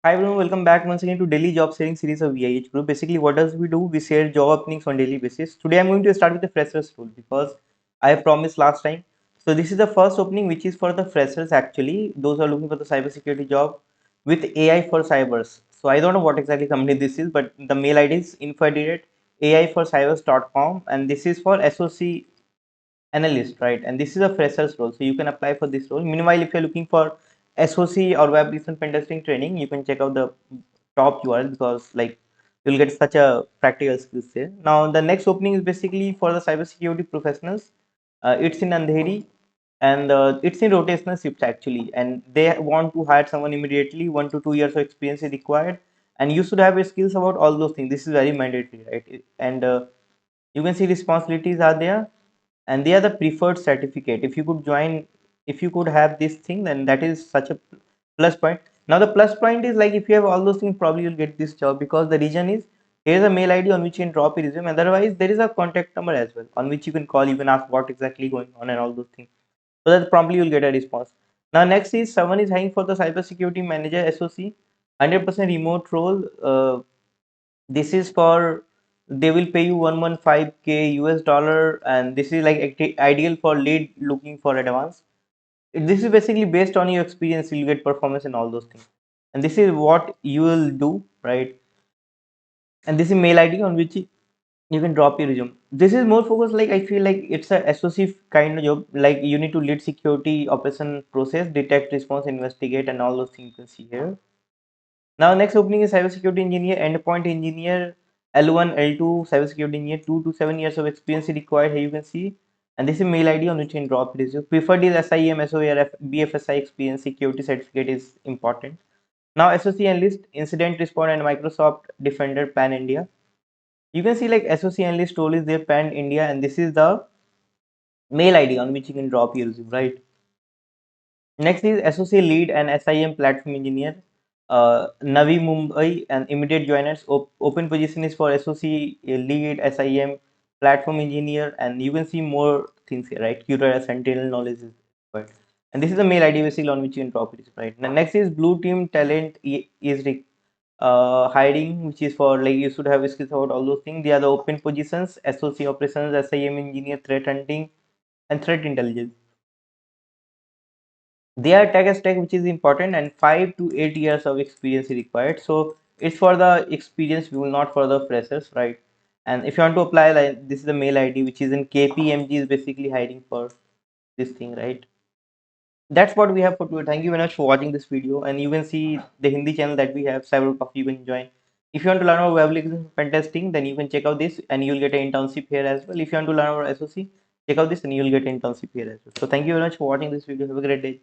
Hi everyone, welcome back once again to daily job sharing series of VIH group. Basically, what does we do? We share job openings on daily basis. Today, I'm going to start with the freshers role because I have promised last time. So this is the first opening, which is for the freshers. Actually, those are looking for the cybersecurity job with AI for cybers. So I don't know what exactly company this is, but the mail ID is info@ai4cybers.com, and this is for SOC analyst, right? And this is a freshers role, so you can apply for this role. Meanwhile, if you're looking for SOC or web application pen testing training, you can check out the top URL because like you'll get such a practical skills there. Now the next opening is basically for the cybersecurity professionals. It's in Andheri, and it's in rotational shifts actually, and they want to hire someone immediately. 1 to 2 years of experience is required, and you should have a skills about all those things. This is very mandatory, right? And you can see responsibilities are there, and they are the preferred certificate. If you could join, if you could have this thing, then that is such a plus point. Now the plus point is like if you have all those things, probably you'll get this job because the reason is here's a mail ID on which you can drop your resume. Otherwise, there is a contact number as well on which you can call, you can ask what exactly going on and all those things, so that promptly you'll get a response. Now next is someone is hiring for the cybersecurity manager SOC, 100% remote role. This is for, they will pay you 115k US dollar, and this is like ideal for lead looking for advance. This is basically based on your experience, you'll get performance and all those things, and this is what you will do, right? And this is mail ID on which you can drop your resume. This is more focused, like I feel like it's a SOC kind of job, like you need to lead security operation process, detect, response, investigate, and all those things you can see here. Now, next opening is cybersecurity engineer, endpoint engineer, L1, L2, cybersecurity engineer, 2 to 7 years of experience required. Here you can see, and this is mail ID on which you can drop resume. Preferred is SIM, SOAR, BFSI experience, security certificate is important. Now, SOC Analyst, Incident Response, and Microsoft Defender Pan India. You can see like SOC Analyst role is there Pan India, and this is the mail ID on which you can drop your resume, right? Next is Associate Lead and SIM Platform Engineer, Navi Mumbai, and immediate joiners. Open position is for SOC Lead, SIM Platform Engineer, and you can see more things here, right? QRS, Sentinel knowledge is required. And this is the mail ID basically on which you can drop it, right? Now, next is Blue Team Talent is hiring, which is for like you should have skills about all those things. They are the open positions: SOC Operations, SIM Engineer, Threat Hunting, and Threat Intelligence. They are tech stack, which is important, and 5 to 8 years of experience is required. So it's for the experience people, not for the freshers, right? And if you want to apply, like this is the mail ID which is in KPMG is basically hiding for this thing, right? That's what we have for today. Thank you very much for watching this video, and you can see the Hindi channel that we have, Cyber Coffee. You can join. If you want to learn about web application pen testing, then you can check out this, and you'll get an internship here as well. If you want to learn about SOC, check out this, and you'll get an internship here as well. So thank you very much for watching this video. Have a great day.